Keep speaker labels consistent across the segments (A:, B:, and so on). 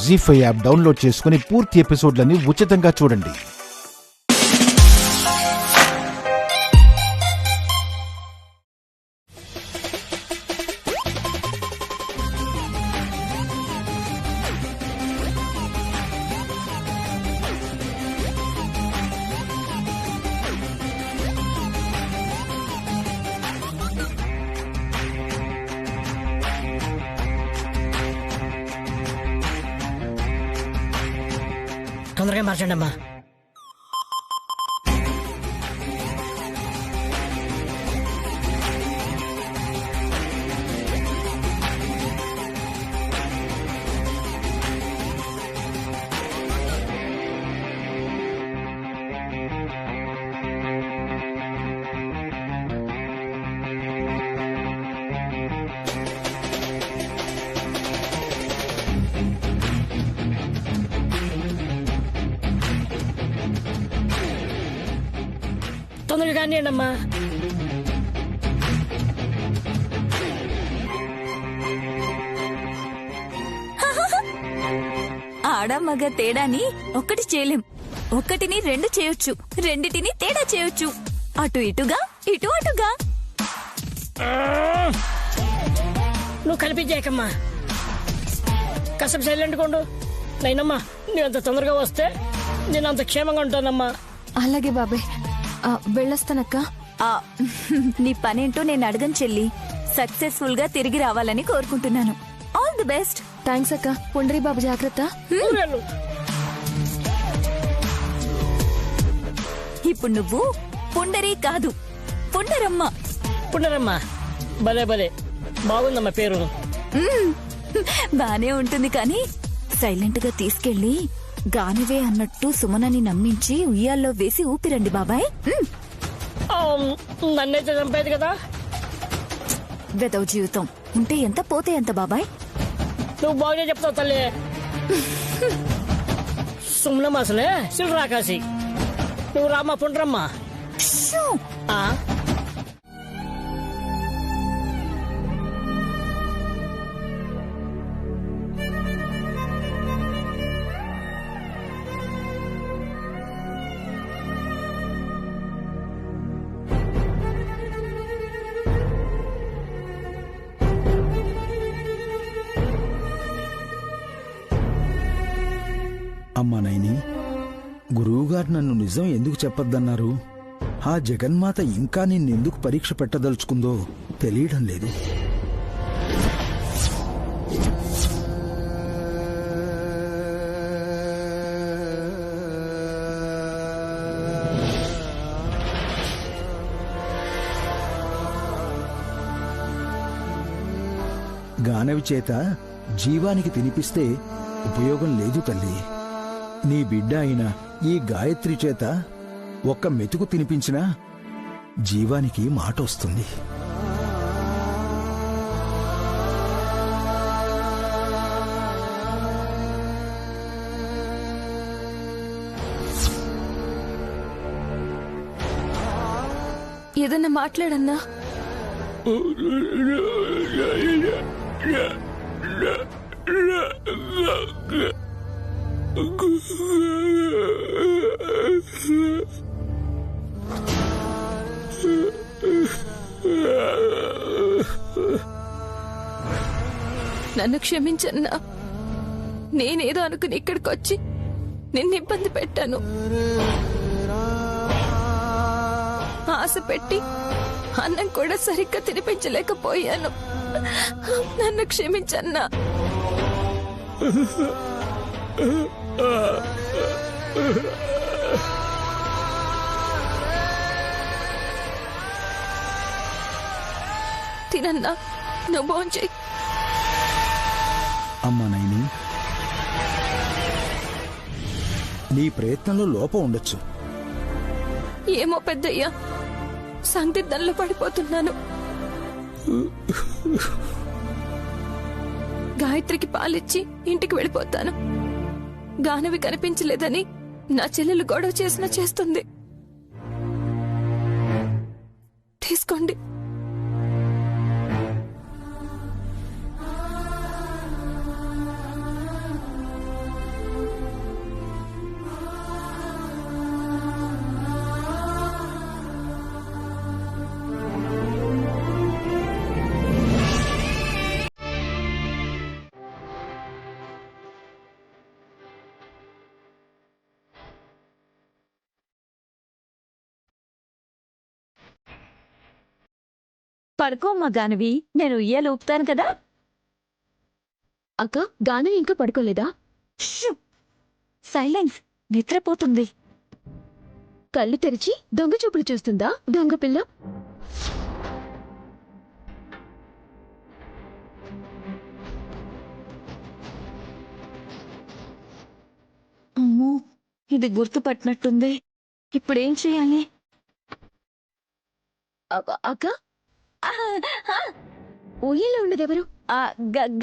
A: జీ5 app download చేసుకుని పూర్తి ఎపిసోడ్లని ఉచితంగా చూడండి.
B: తొందరగా మార్చండి అమ్మా. తొందరగా కానివ్వండి అమ్మా.
C: ఆడ మగ తేడాని ఒక్కటి చేయలేం, ఒక్కటిని రెండు చేయొచ్చు, రెండిటిని తేడా చేయొచ్చు. అటు ఇటుగా, ఇటు అటుగా.
B: నువ్వు కనిపించాకమ్మా. కాసేపు సైలెంట్ కొండు. నైనమ్మా, నువ్వు తొందరగా వస్తే నేను అంత క్షేమంగా ఉంటానమ్మా.
D: అలాగే బాబాయ్, వెళ్ళొస్తానక్క.
C: నీ పనేంటో నేను అడగను చెల్లి. సక్సెస్ఫుల్ గా తిరిగి రావాలని కోరుకుంటున్నాను. All the best.
D: థ్యాంక్స్ అక్క. పుండరీ బాబు జాగ్రత్త.
C: ఇప్పుడు నువ్వు పుండరీ కాదు, పుండరమ్మ.
B: పుండరమ్మ భలే భలే బాగుందమ్మా పేరు.
C: బానే ఉంటుంది కానీ సైలెంట్ గా తీసుకెళ్లి గానివే అన్నట్టు సుమనని నమ్మించి ఉయ్యాల్లో వేసి ఊపిరండి బాబాయ్.
B: నన్నైతే చంపేది కదా.
C: వెదవ జీవితం ఉంటే ఎంత పోతే ఎంత బాబాయ్.
B: నువ్వు బాగా చెప్తావు తల్లి. సుమ్నమ్మ అసలే శివరాకాశి. నువ్వు రామ్మా పుండ్రమ్మా.
E: అమ్మా నైని, గురువుగారు నన్ను నిజం ఎందుకు చెప్పొద్దన్నారు? ఆ జగన్మాత ఇంకా నిన్నెందుకు పరీక్ష పెట్టదలుచుకుందో తెలియడం లేదు. గానవి చేత జీవానికి తినిపిస్తే ఉపయోగం లేదు తల్లి. నీ బిడ్డ అయిన ఈ గాయత్రి చేత ఒక్క మెతుకు తినిపించినా జీవానికి మాట వస్తుంది.
D: ఏదన్నా మాట్లాడన్నా. నన్ను క్షమించన్నా. నేనేదో అనుకుని ఇక్కడికి వచ్చి నిన్ను ఇబ్బంది పెట్టాను. ఆశ పెట్టి అన్నం కూడా సరిగ్గా తినిపించలేకపోయాను. నన్ను క్షమించన్నా. తినన్నా, నువ్వు భోంచేయి.
E: అమ్మా నైని, నీ ప్రయత్నంలో లోపం ఉండొచ్చు.
D: ఏమో పెద్దయ్యా, సందిగ్ధంలో పడిపోతున్నాను. గాయత్రికి పాలిచ్చి ఇంటికి వెళ్ళిపోతాను. గానవి కనిపించలేదని నా చెల్లెలు గొడవ చేసినా చేస్తుంది. తీసుకోండి.
C: పడుకోమ్మా గానవి, నేను ఉయ్యాలు ఊపుతాను కదా.
D: అక్క గానవి ఇంకా పడుకోలేదా?
C: షూ! సైలెన్స్, నిద్రపోతుంది.
D: కళ్ళు తెరిచి దొంగ చూపులు చూస్తుందా దొంగ పిల్ల?
C: అమ్మో, ఇది గుర్తుపట్టినట్టుంది. ఇప్పుడేం చేయాలి?
D: అక్క ఊయల్లో ఉన్నదెవరు?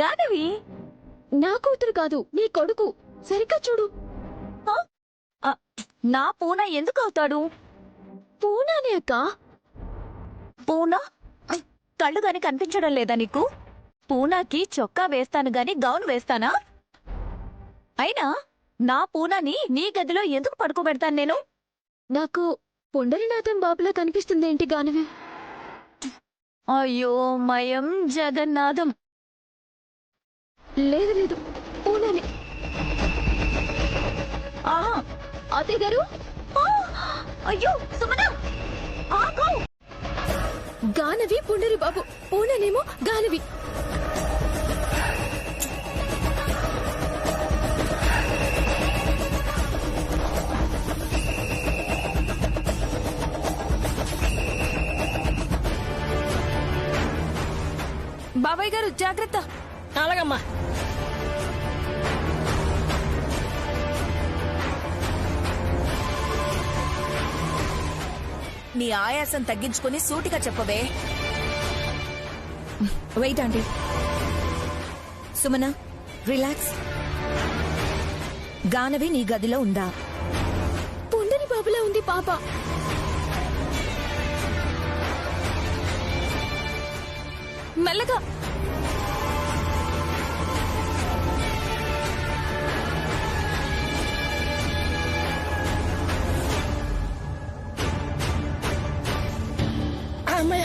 C: గానవి.
D: నా కూతురు కాదు, నీ కొడుకు. సరిగ్గా చూడు.
C: నా పూన ఎందుకు అవుతాడు?
D: పూనానే అక్క.
C: పూనా? కళ్ళు గాని కనిపించడం లేదా నీకు? పూనాకి చొక్కా వేస్తాను గాని గౌన్ వేస్తానా? అయినా నా పూనాని నీ గదిలో ఎందుకు పడుకోబెడతాను నేను?
D: నాకు పుండరీనాథం బాబులా కనిపిస్తుందేంటి గానవి?
C: అయ్యో మయం జగన్నాథం.
D: లేదు లేదు, పూనానే.
C: ఆహా!
D: అత్తయ్య గారు,
C: అయ్యో సుమనా, ఆగు!
D: గానవి పుండరి బాబు, పూనానేమో గానవి.
C: బాబాయ్ గారు జాగ్రత్త.
B: అలాగమ్మా.
C: నీ ఆయాసం తగ్గించుకుని సూటిగా చెప్పవే. Wait aunty. Sumana, relax. Ganavi నీ గదిలో ఉందా?
D: పుండరి బాబులా ఉంది పాప.
C: మెల్లగా.
B: అమ్మయ్య.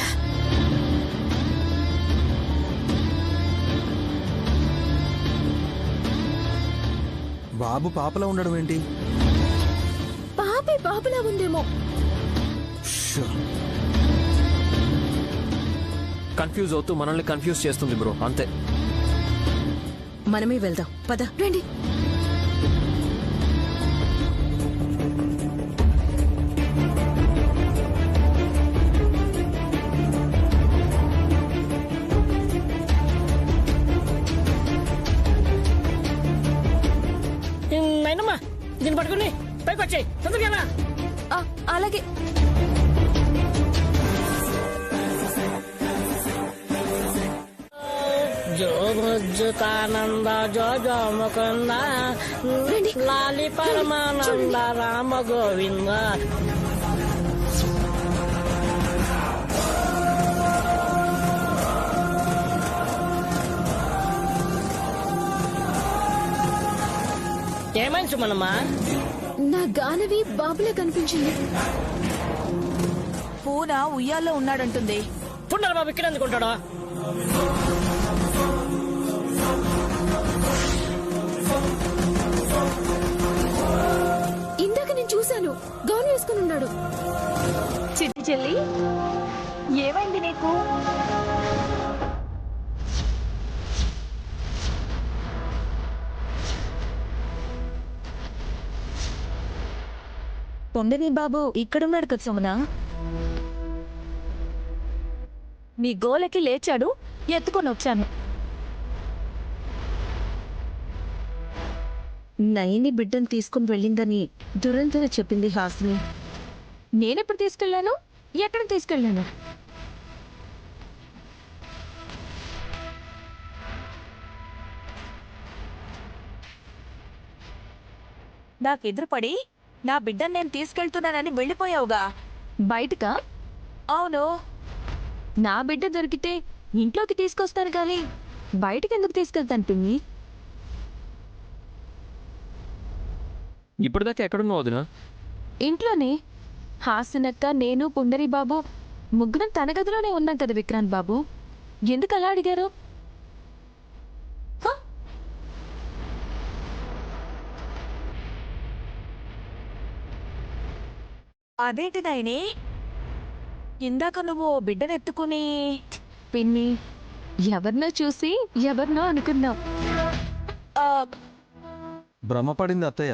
E: బాబు పాపలా ఉండడం ఏంటి?
D: పాపే బాబులా ఉందేమో.
E: షో.
F: కన్ఫ్యూజ్ అవుతూ మనల్ని కన్ఫ్యూజ్ చేస్తుంది బ్రో, అంతే.
C: మనమే వెళ్దాం పద.
D: రండి.
B: నైనమ్మా, దీన్ని పట్టుకుని పైకి వచ్చాయి తొందరగా.
D: అలాగే.
B: జో భుజుతానంద జో జో ముకుంద లాలి పరమానంద రామ గోవింద. ఏమైంది సుమనమ్మా?
D: నా గానవి బాబులా కనిపించింది.
C: పూనా ఉయ్యాల్లో ఉన్నాడంటుంది.
B: పుండర బాబు ఇక్కడ ఎందుకుంటాడా?
D: ఇందాక నేను చూశాను, గౌన్ వేసుకుని ఉన్నాడు.
C: చిట్టి చెల్లి, ఏమైంది నీకు? పొండవి బాబు ఇక్కడున్నాడు కదా సుమనా. మీ గోలకి లేచాడు, ఎత్తుకొని వచ్చాను. నయని బిడ్డను తీసుకుని వెళ్ళిందని దురంతర చెప్పింది హాసిని.
D: నేనెప్పుడు తీసుకెళ్లాను? ఎక్కడ తీసుకెళ్లాను?
C: నాకెదురుపడి నా బిడ్డను నేను తీసుకెళ్తున్నానని వెళ్ళిపోయావుగా
D: బయటకా?
C: అవును.
D: నా బిడ్డ దొరికితే ఇంట్లోకి తీసుకొస్తాను కానీ బయటకు ఎందుకు తీసుకెళ్తాను పిన్ని?
F: ఇప్పటిదాకా ఎక్కడున్నావు వదిన?
D: ఇంట్లోనే. హాసనక్క, నేను, పుండరి బాబు ముగ్గురం తన గదిలోనే ఉన్నాం కదా విక్రాంత్ బాబు. ఎందుకు అలా అడిగారు?
C: అదేంటి నాయని, ఇందాక నువ్వు బిడ్డనెత్తుకుని
D: పిన్ని ఎవరినో చూసి ఎవరినో అనుకున్నాం.
G: భ్రమపడింది అత్తయ్య.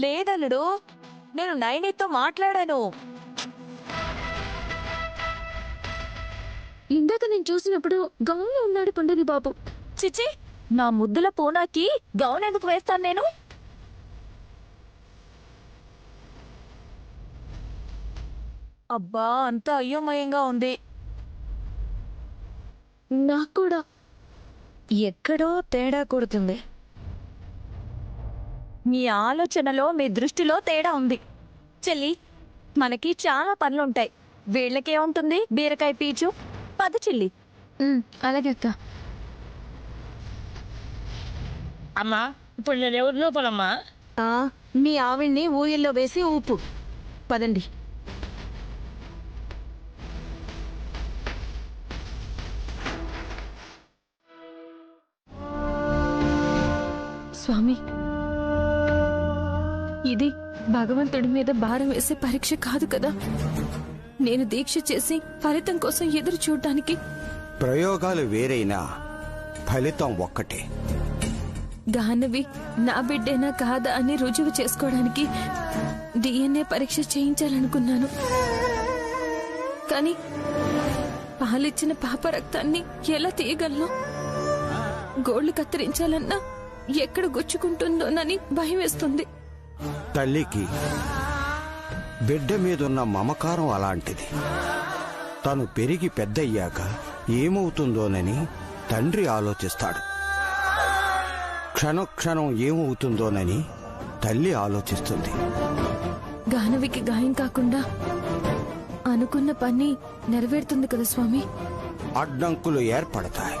C: లేదల్లుడు, నేను నైనితో మాట్లాడాను.
D: ఇందాక నేను చూసినప్పుడు గౌన్లో ఉన్నాడు పుండరి బాబు.
C: చిచి, నా ముద్దుల పూనాకి గౌన్ ఎందుకు వేస్తాను నేను? అబ్బా, అంతా అయోమయంగా ఉంది.
D: నాకు కూడా
C: ఎక్కడో తేడా కొడుతుంది. మీ ఆలోచనలో, మీ దృష్టిలో తేడా ఉంది. చెల్లి, మనకి చాలా పనులుంటాయి. వీళ్ళకేముంటుంది బీరకాయ పీచు. పద చెల్లి.
D: అలాగే అక్క.
B: అమ్మా, ఇప్పుడు నేను ఎవరు లోపలమ్మా?
D: మీ ఆవిడ్ని ఊయల్లో వేసి ఊపు. పదండి. స్వామి, ఇది భగవంతుడి మీద భారం వేసే పరీక్ష కాదు కదా. నేను దీక్ష చేసి ఫలితం కోసం ఎదురు చూడటానికి.
H: ప్రయోగాలు వేరైనా ఫలితం ఒక్కటే.
D: గానవి నా బిడ్డేనా కాదా అని రుజువు చేసుకోవడానికి DNA పరీక్ష చేయించాలనుకున్నాను. కానీ పాలిచ్చిన పాప రక్తాన్ని ఎలా తీయగలను? గోళ్లు కత్తిరించాలన్నా ఎక్కడ గుచ్చుకుంటుందోనని భయం వేస్తుంది.
H: తల్లికి బిడ్డ మీదున్న మమకారం అలాంటిది. తను పెరిగి పెద్దయ్యాక ఏమవుతుందోనని తండ్రి ఆలోచిస్తాడు. క్షణక్షణం ఏమవుతుందోనని తల్లి ఆలోచిస్తుంది.
D: గానవికి గాయం కాకుండా అనుకున్న పని నెరవేరుతుంది కదా స్వామి.
H: అడ్డంకులు ఏర్పడతాయి.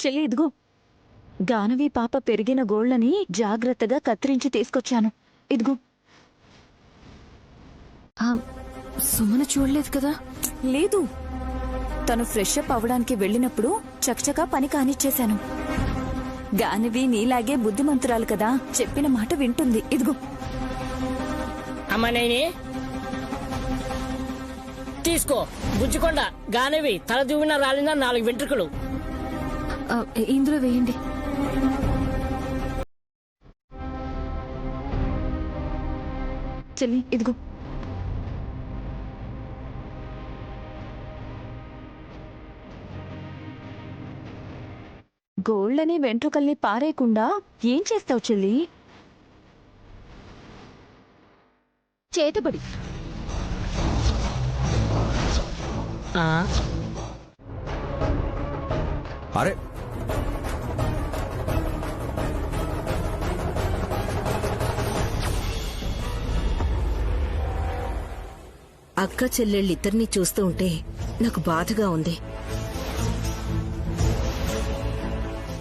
C: చెల్లి, ఇదిగో గానవి పాప పెరిగిన గోళ్లని జాగ్రత్తగా కత్తిరించి తీసుకొచ్చాను. ఇదిగో.
D: సుమన చూడలేదు కదా?
C: లేదు, తను ఫ్రెష్ అప్ అవ్వడానికి వెళ్ళినప్పుడు చకచకా పని కానిచ్చేశాను. గానవి నీలాగే బుద్ధిమంతురాలు కదా, చెప్పిన మాట వింటుంది. ఇదిగో.
B: అమ్మా నైని, తీసుకో. బుజ్జికొండ గానవి తల దువ్విన రాలిన 4 వెంట్రుకలు.
D: ఇందులో వేయండి.
C: చెల్లి, ఇదిగో. గోళ్లని వెంట్రుకల్ని పారేయకుండా ఏం చేస్తావు చెల్లి?
D: చేతబడి.
H: అరే,
I: అక్క చెల్లెళ్ళిద్దరినీ చూస్తూ ఉంటే నాకు బాధగా ఉంది.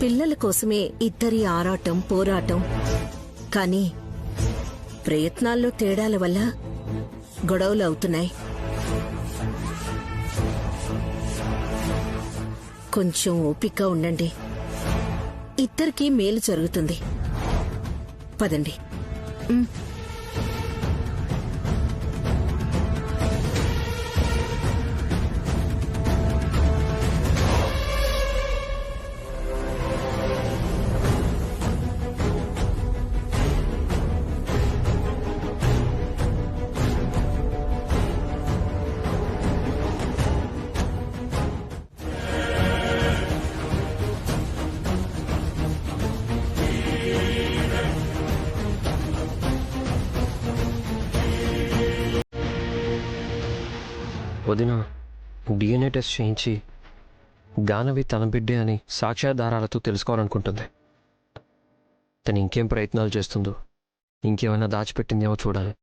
I: పిల్లల కోసమే ఇద్దరి ఆరాటం, పోరాటం. కానీ ప్రయత్నాల్లో తేడాల వల్ల గొడవలు అవుతున్నాయి. కొంచెం ఓపికగా ఉండండి, ఇద్దరికీ మేలు జరుగుతుంది. పదండి.
F: వదిన డిఎన్ఏ టెస్ట్ చేయించి గానవి తన బిడ్డే అని సాక్ష్యాధారాలతో తెలుసుకోవాలనుకుంటుంది. తను ఇంకేం ప్రయత్నాలు చేస్తుందో, ఇంకేమైనా దాచిపెట్టిందేమో చూడాలి.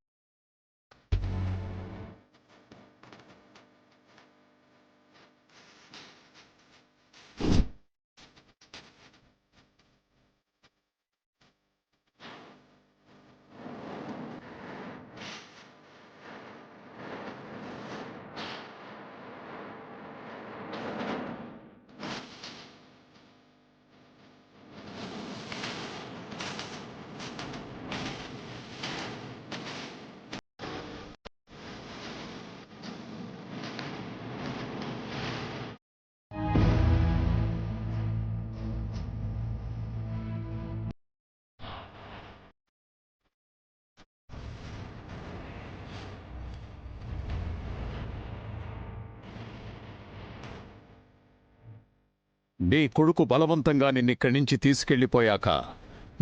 J: నీ కొడుకు బలవంతంగా నిన్నిక్కడి నుంచి తీసుకెళ్లిపోయాక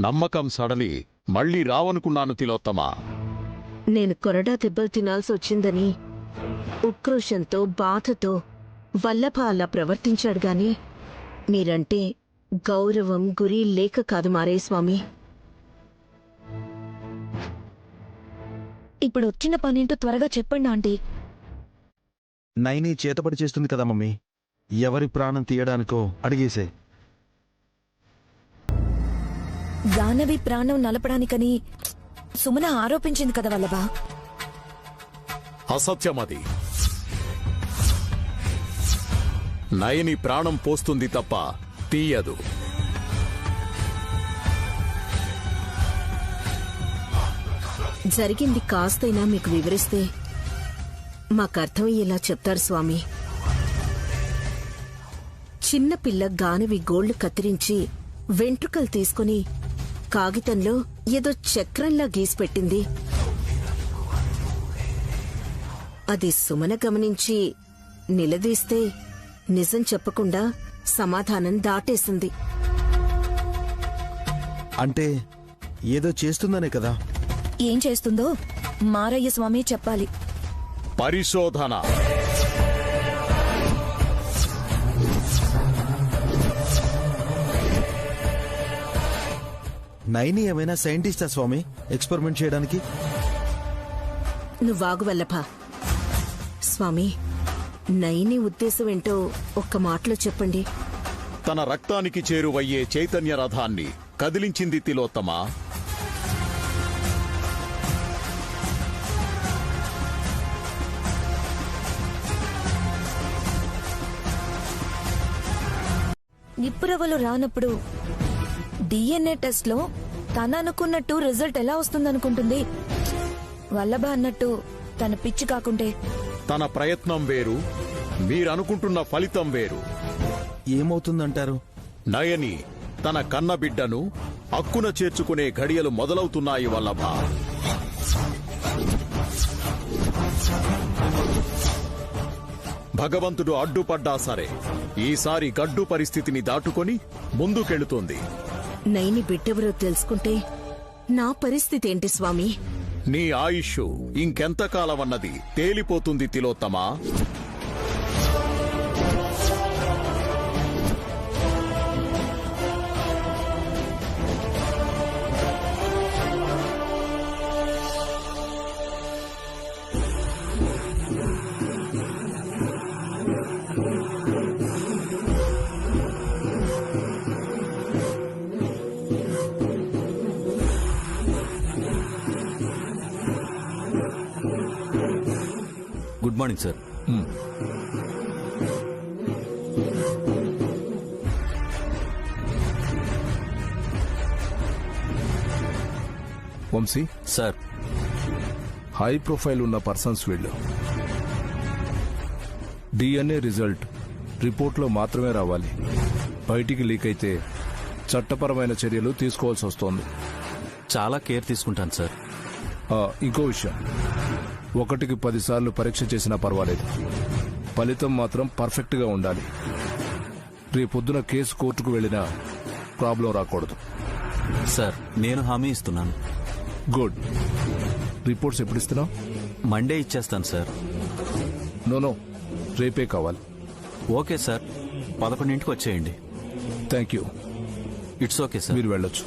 J: నమ్మకం సడలి మళ్ళీ రావనుకున్నాను తిలోత్తమా.
I: నేను కొరడా దెబ్బలు తినాల్సి వచ్చిందని ఉక్రోషంతో బాధతో వల్లభ అలా ప్రవర్తించాడు గాని మీరంటే గౌరవం గురి లేక కాదు మారేస్వామి.
C: ఇప్పుడు వచ్చిన పనేంటో త్వరగా చెప్పండి ఆంటీ.
G: నైని చేతపడి చేస్తుంది కదా మమ్మీ, ఎవరి ప్రాణం తీయడానికో అడిగేసే.
C: గానవి ప్రాణం నలపడానికని సుమన ఆరోపించింది కదా వల్లభా.
J: అసత్యమది. నయని ప్రాణం పోస్తుంది తప్ప తీయదు.
I: జరిగింది కాస్తైనా మీకు వివరిస్తే మాకర్థమయ్యేలా చెప్తారు స్వామి. చిన్నపిల్ల గానవి గోళ్లు కత్తిరించి వెంట్రుకలు తీసుకుని కాగితంలో ఏదో చక్రంలా గీసిపెట్టింది. అది సుమన గమనించి నిలదీస్తే నిజం చెప్పకుండా సమాధానం దాటేసింది.
G: అంటే ఏదో చేస్తుందనే కదా.
C: ఏం చేస్తుందో మారయ్య స్వామి చెప్పాలి.
J: పరిశోధన.
G: నైని ఏమైనా సైంటిస్టా స్వామి ఎక్స్పెరిమెంట్ చేయడానికి?
I: నువ్వాగు వల్లభా. స్వామి, నైని ఉద్దేశం ఏంటో ఒక్క మాటలో చెప్పండి.
J: తన రక్తానికి చేరువయ్యే చైతన్య రథాన్ని కదిలించింది తిలోత్తమా.
C: నిప్పురవ్వలు రానప్పుడు డిఎన్ఏ టెస్ట్ లో తన అనుకున్నట్టు రిజల్ట్ ఎలా వస్తుందనుకుంటుంది? వల్లభ అన్నట్టు తన పిచ్చి కాకుంటే.
J: తన ప్రయత్నం వేరు, మీరనుకుంటున్న ఫలితం వేరు.
G: ఏమవుతుందంటారు?
J: నయని తన కన్నబిడ్డను అక్కున చేర్చుకునే ఘడియలు మొదలవుతున్నాయి వల్లభ. భగవంతుడు అడ్డుపడ్డా సరే ఈసారి గడ్డు పరిస్థితిని దాటుకొని ముందుకెళుతుంది.
I: నైని బిడ్డెవరో తెలుసుకుంటే నా పరిస్థితి ఏంటి స్వామి?
J: నీ ఆయుష్ ఇంకెంతకాలమన్నది తేలిపోతుంది Tilottama.
H: Good morning sir.
A: Vamshi
H: sir,
A: high profile ఉన్న పర్సన్స్ వీళ్ళు. డిఎన్ఏ రిజల్ట్ రిపోర్ట్లో మాత్రమే రావాలి. బయటికి లీక్ అయితే చట్టపరమైన చర్యలు తీసుకోవాల్సి వస్తోంది.
H: చాలా కేర్ తీసుకుంటాను సార్.
A: ఇంకో విషయం, 1కి 10 సార్లు పరీక్ష చేసినా పర్వాలేదు, ఫలితం మాత్రం పర్ఫెక్ట్గా ఉండాలి. రేపొద్దున కేసు కోర్టుకు వెళ్ళినా ప్రాబ్లం రాకూడదు.
H: సార్, నేను హామీ ఇస్తున్నాను.
A: గుడ్. రిపోర్ట్స్ ఎప్పుడు ఇస్తున్నావు?
H: మండే ఇచ్చేస్తాను సార్.
A: నో, రేపే కావాలి.
H: ఓకే సార్, 11ంటికి వచ్చేయండి.
A: Thank you.
H: It's okay sir.
A: మీరు వెళ్ళొచ్చు.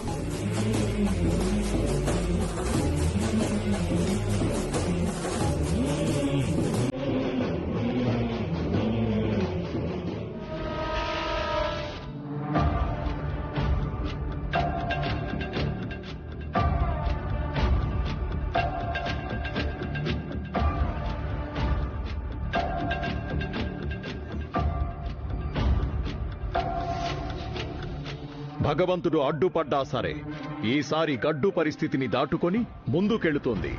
J: భగవంతుడు అడ్డుపడ్డా సరే ఈసారి గడ్డు పరిస్థితిని దాటుకొని ముందుకెళుతోంది.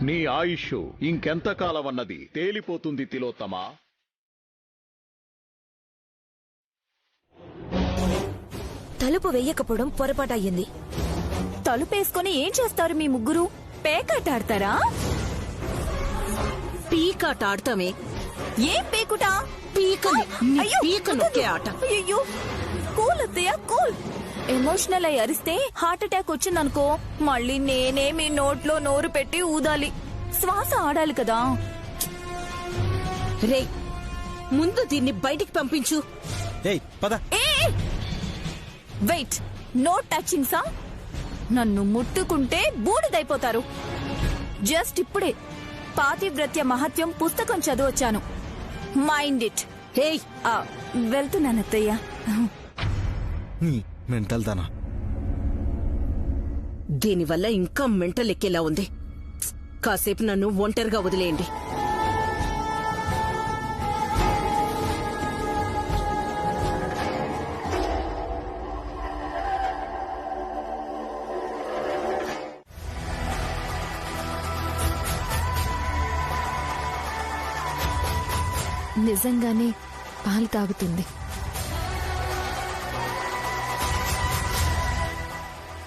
J: నీ ఆయుష్ ఇంకెంతకాలమన్నది తేలిపోతుంది తిలోత్తమా.
I: తలుపు వెయ్యకపోవడం పొరపాటయ్యింది.
C: తలుపేసుకొని ఏం చేస్తారు మీ ముగ్గురు? పేకాట ఆడతారా?
I: పీకాట ఆడతామే.
C: ఏం పేకుటా?
I: పీకని నీ
C: అయ్యో,
I: పీక నొక్కే ఆట.
C: అయ్యో, కూల్ అత్తయ్య, కూల్. ఎమోషనల్ అయి అరిస్తే హార్ట్ అటాక్ వచ్చిందనుకో, మళ్ళీ నేనే మీ నోట్లో నోరు పెట్టి ఊదాలి. శ్వాస ఆడాలి కదా.
I: రే, ముందు దీన్ని బయటికి పంపించు.
G: ఏయ్ పద.
C: వెయిట్, నో టచింగ్ సా. నన్ను ముట్టుకుంటే బూడిదైపోతారు. జస్ట్ ఇప్పుడే పాతివ్రత్య మహత్యం పుస్తకం చదివొచ్చాను. Mind it.
I: హే,
C: వెళ్తున్నానత్తయ్య.
G: మెంటల్ దానా.
I: దీనివల్ల ఇంకా మెంటల్ ఎక్కేలా ఉంది. కాసేపు నన్ను ఒంటరిగా వదిలేయండి.
D: నిజంగానే పాలు తాగుతుంది.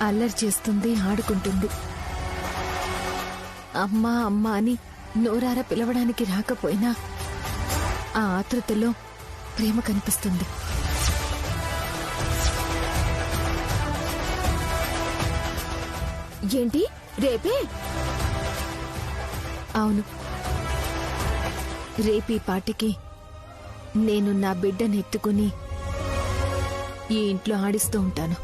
D: అల్లరి చేస్తుంది, ఆడుకుంటుంది. అమ్మా అమ్మా అని నోరారా పిలవడానికి రాకపోయినా ఆ ఆతృతలో ప్రేమ కనిపిస్తుంది. ఏంటి రేపే? అవును, రేపీ పాటికి నేను నా బిడ్డను ఎత్తుకుని ఈ ఇంట్లో ఆడిస్తూ ఉంటాను.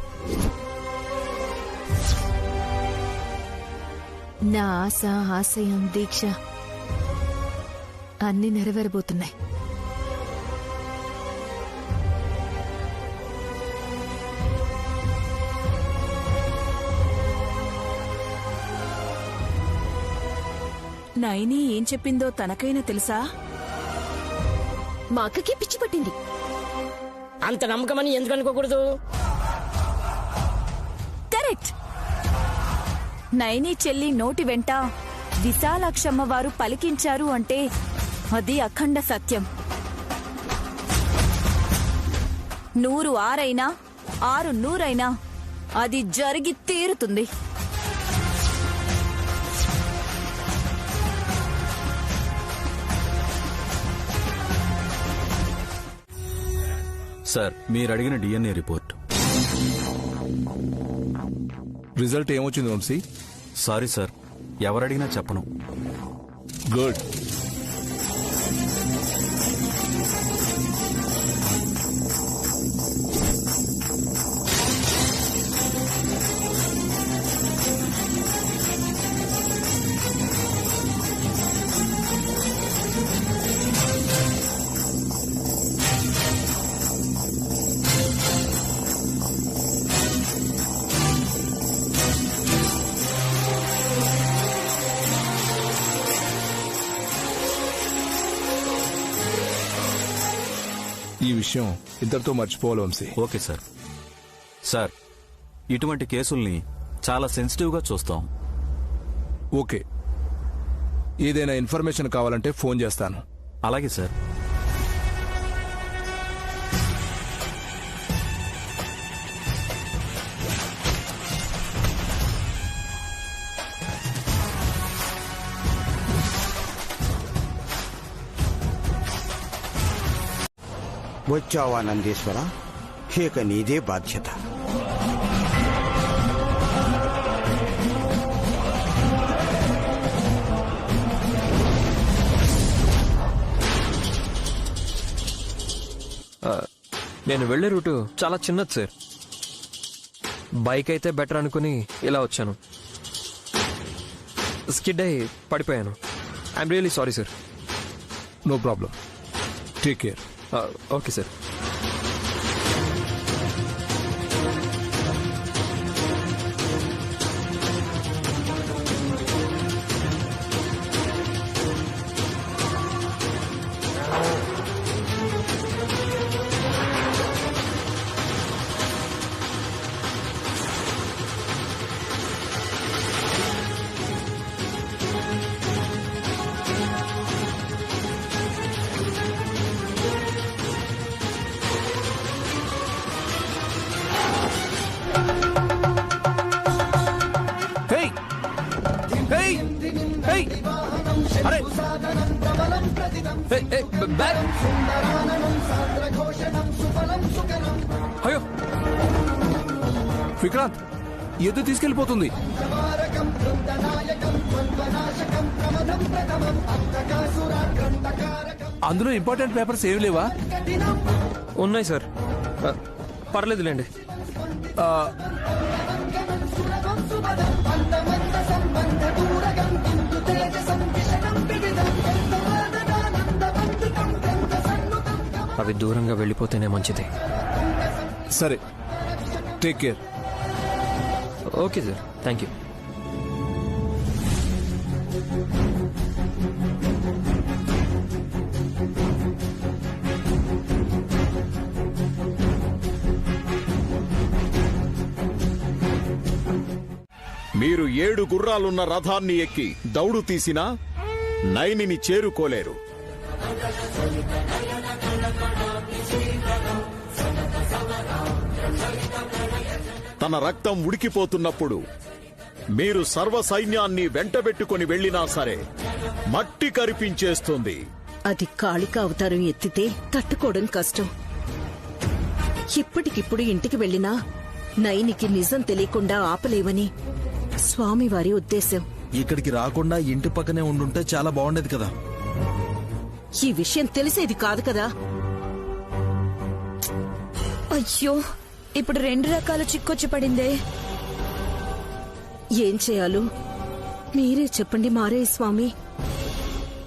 D: నా ఆశ, ఆశయం, దీక్ష అన్నీ నెరవేరబోతున్నాయి.
C: నైని ఏం చెప్పిందో తనకైనా తెలుసా?
I: మా అక్కకి పిచ్చి పట్టింది.
B: అంత నమ్మకమని ఎందుకు అనుకోకూడదు?
C: కరెక్ట్. నైని చెల్లి నోటి వెంట విశాలాక్షమ్మ వారు పలికించారు అంటే అది అఖండ సత్యం. 100 ఆరైనా 6 100 అది జరిగి తీరుతుంది.
H: సార్, మీరు అడిగిన డిఎన్ఏ రిపోర్ట్.
A: రిజల్ట్ ఏమొచ్చింది వంశీ?
H: సారీ సార్, ఎవరడిగినా చెప్పను.
A: గుడ్. ఈ విషయం ఇద్దరితో మర్చిపోవాలి వంశీ.
H: Okay sir. సార్, ఇటువంటి కేసుల్ని చాలా సెన్సిటివ్గా చూస్తాం.
A: ఓకే, ఏదైనా ఇన్ఫర్మేషన్ కావాలంటే ఫోన్ చేస్తాను.
H: అలాగే సార్.
K: వచ్చావా నందీశ్వర? ఇక నీదే బాధ్యత.
F: నేను వెళ్ళే రూటు చాలా చిన్నది సార్. బైక్ అయితే బెటర్ అనుకుని ఇలా వచ్చాను. స్కిడ్ అయి పడిపోయాను. I'm really sorry sir.
A: No problem. Take care.
F: Okay sir. అయ్యో
A: విక్రాంత్, ఎద్దు తీసుకెళ్లిపోతుంది. అందులో ఇంపార్టెంట్ పేపర్స్ ఏమి లేవా?
F: ఉన్నాయి సార్. పర్లేదులేండి. అవి దూరంగా వెళ్ళిపోతేనే మంచిది.
A: సరే, take care.
F: Okay sir, thank you.
J: మీరు 7 గుర్రాలున్న రథాన్ని ఎక్కి దౌడు తీసినా నైనిని చేరుకోలేరు. తన రక్తం ఉడికిపోతున్నప్పుడు మీరు సర్వ సైన్యాన్ని వెంటబెట్టుకుని వెళ్ళినా సరే మట్టి కరిపించేస్తుంది.
I: అది కాళిక అవతారం ఎత్తితే తట్టుకోవడం కష్టం. ఇప్పటికిప్పుడు ఇంటికి వెళ్ళినా నైనికి నిజం తెలియకుండా ఆపలేవని స్వామివారి ఉద్దేశం.
G: ఇక్కడికి రాకుండా ఇంటి పక్కనే ఉండుంటే చాలా బాగుండేది కదా.
I: ఈ విషయం తెలిసేది కాదు కదా.
C: అయ్యో, ఇప్పుడు 2 రకాల చిక్కొచ్చి పడిందే.
I: ఏం చేయాలో మీరే చెప్పండి మారే స్వామి.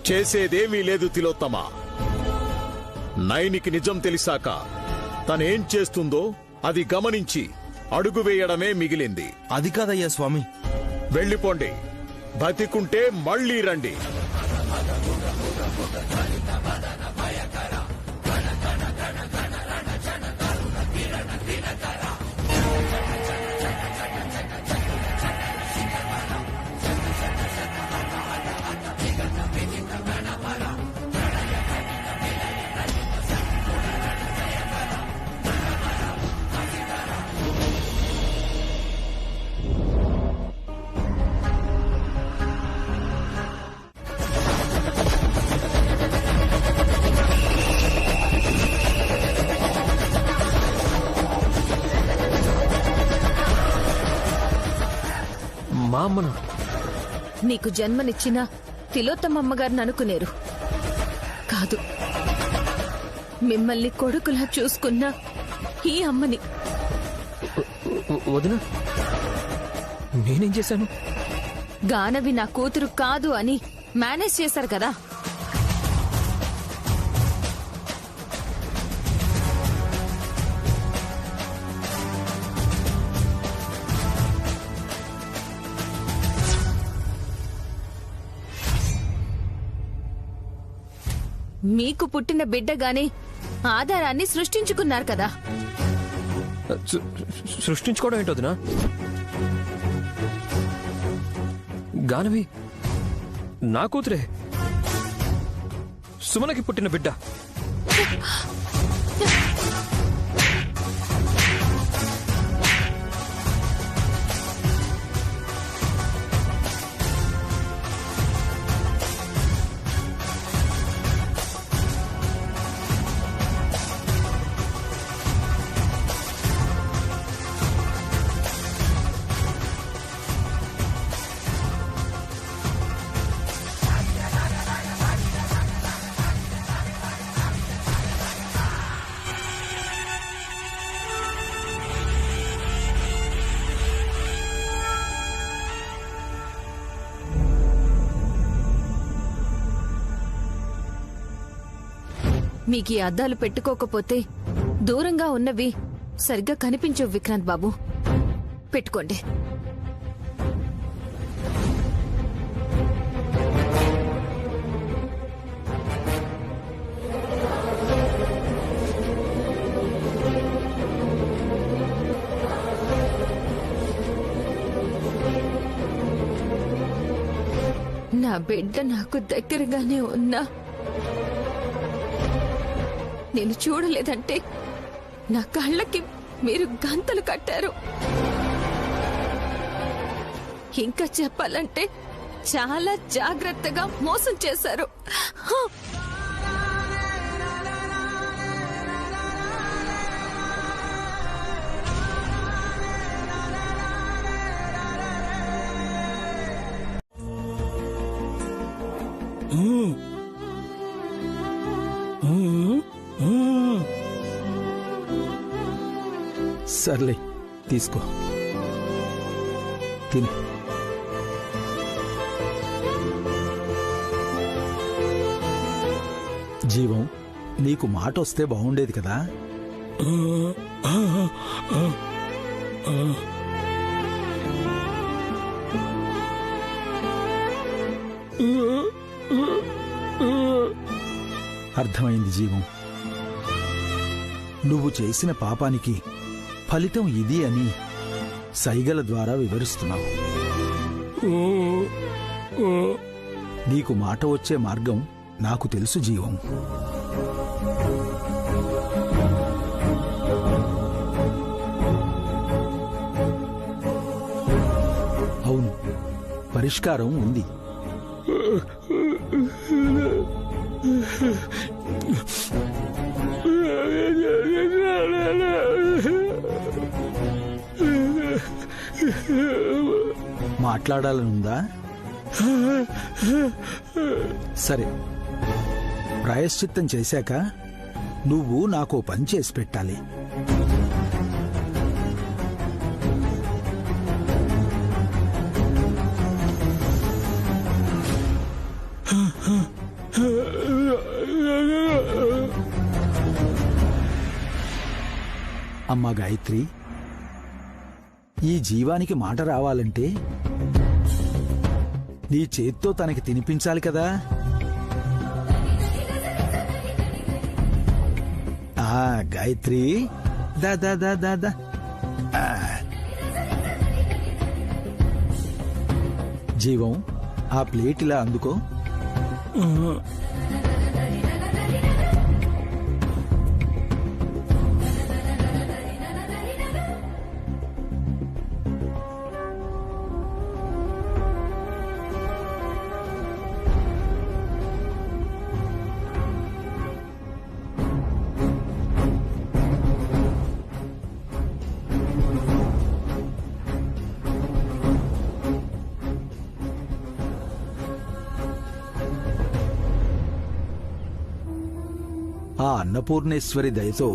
J: చేసేదేమీ లేదు తిలోత్తమ. నైనికి నిజం తెలిసాక తనేం చేస్తుందో అది గమనించి అడుగు వేయడమే మిగిలింది.
G: అది కాదయ్యా స్వామి.
J: వెళ్ళిపోండి. బతికుంటే మళ్ళీ రండి.
F: మా అమ్మను
D: నీకు జన్మనిచ్చిన తిలోత్తమమ్మగారిని అనుకునేరు కాదు, మిమ్మల్ని కొడుకులా చూసుకున్న ఈ అమ్మని.
F: వదిన, నేనేం చేశాను?
D: గానవి నా కూతురు కాదు అని మేనేజ్ చేశారు కదా. మీకు పుట్టిన బిడ్డగానే ఆధారాన్ని సృష్టించుకున్నారు కదా.
F: సృష్టించుకోవడం ఏంటో వదినా? గానవి నా కూతురే, సుమనకి పుట్టిన బిడ్డ.
D: మీకు ఈ అద్దాలు పెట్టుకోకపోతే దూరంగా ఉన్నవి సరిగ్గా కనిపించవు విక్రాంత్ బాబు. పెట్టుకోండి. నా బిడ్డ నాకు దగ్గరగానే ఉన్నా నేను చూడలేదంటే నా కళ్ళకి మీరు గంతలు కట్టారు. ఇంకా చెప్పాలంటే చాలా జాగ్రత్తగా మోసం చేశారు.
E: సర్లే, తీసుకో, తిను. జీవం, నీకు మాట వస్తే బాగుండేది కదా. అర్థమైంది జీవం. నువ్వు చేసిన పాపానికి ఫలితం ఇది అని సైగల ద్వారా వివరిస్తున్నావు. నీకు మాట వచ్చే మార్గం నాకు తెలుసు జీవం. అవును, పరిష్కారం ఉంది. మాట్లాడాలనుందా? సరే, ప్రాయశ్చిత్తం చేశాక నువ్వు నాకో పని చేసి పెట్టాలి. అమ్మా గాయత్రి, ఈ జీవానికి మాట రావాలంటే నీ చేత్తో తనకి తినిపించాలి కదా. గాయత్రి, దా దా దా దా దా. జీవం, ఆ ప్లేట్ ఇలా అందుకో. ఆ అన్నపూర్ణేశ్వరి దయతో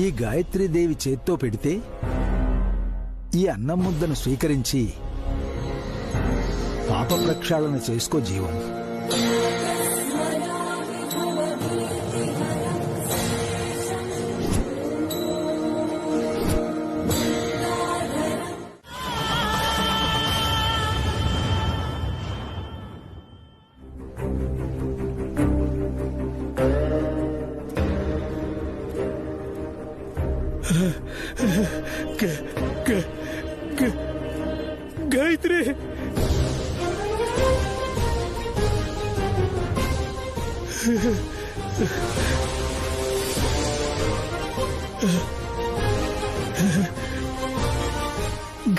E: ఈ గాయత్రీదేవి చేత్తో పెడితే ఈ అన్నం ముద్దను స్వీకరించి పాప ప్రక్షాళన చేసుకో జీవం.
L: గాయత్రి,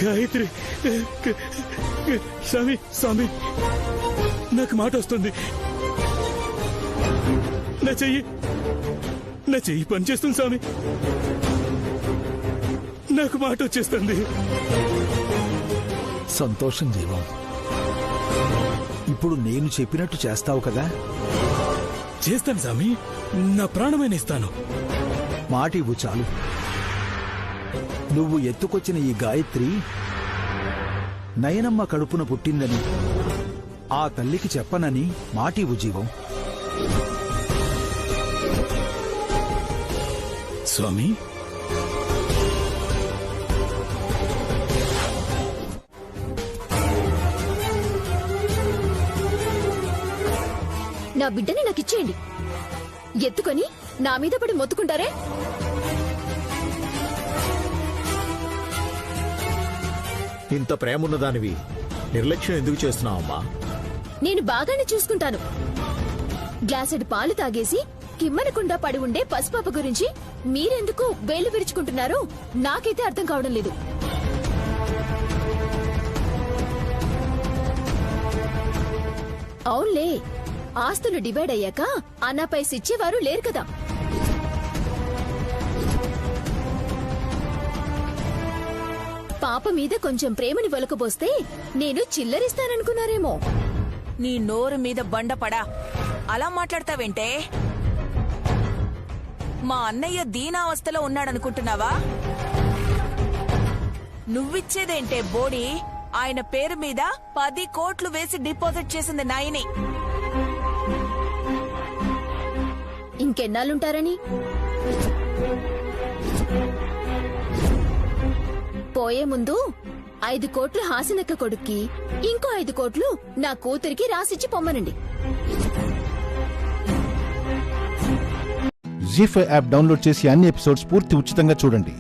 L: గాయత్రి, స్వామి స్వామి, నాకు మాట వస్తుంది. నా చెయ్యి పనిచేస్తుంది స్వామి. నాకు మాట వచ్చేస్తుంది.
E: సంతోషం జీవం. ఇప్పుడు నేను చెప్పినట్టు చేస్తావు కదా?
L: చేస్తాను స్వామి, నా ప్రాణమైన ఇస్తాను.
E: మాట ఇవ్వు చాలు. నువ్వు ఎత్తుకొచ్చిన ఈ గాయత్రి నయనమ్మ కడుపున పుట్టిందని ఆ తల్లికి చెప్పనని మాట ఇవ్వు జీవం.
L: స్వామి
D: నా బిడ్డని నాకిచ్చేయండి. ఎత్తుకొని నా మీద పడి మొత్తుకుంటారే.
M: ఇంత ప్రేమున్న దానివి నిర్లక్ష్యం ఎందుకు చేస్తున్నావమ్మా?
D: నేను బాగానే చూసుకుంటాను. గ్లాసెడు పాలు తాగేసి కిమ్మనకుండా పడి ఉండే పసిపాప గురించి మీరెందుకు వేలు విరుచుకుంటున్నారో నాకైతే అర్థం కావడం లేదు. అవునులే, ఆస్తులు డివైడ్ అయ్యాక అన్నాపై ఇచ్చేవారు లేరు కదా. పాప మీద కొంచెం ప్రేమని వలకబోస్తే నేను చిల్లరిస్తాననుకున్నారేమో.
N: నీ నోరు మీద బండపడా అలా మాట్లాడతావేంటే? మా అన్నయ్య దీనావస్థలో ఉన్నాడనుకుంటున్నావా? నువ్విచ్చేదేంటే బోడి? ఆయన పేరు మీద 10 కోట్లు వేసి డిపాజిట్ చేసింది నాయని.
D: ఇంకెన్నాళ్ళుంటారని? పోయే ముందు 5 కోట్లు హాసినక్క కొడుక్కి, ఇంకో 5 కోట్లు నా కూతురికి రాసిచ్చి పొమ్మనండి.
O: జీ5 యాప్ డౌన్లోడ్ చేసి అన్ని ఎపిసోడ్స్ పూర్తి ఉచితంగా చూడండి.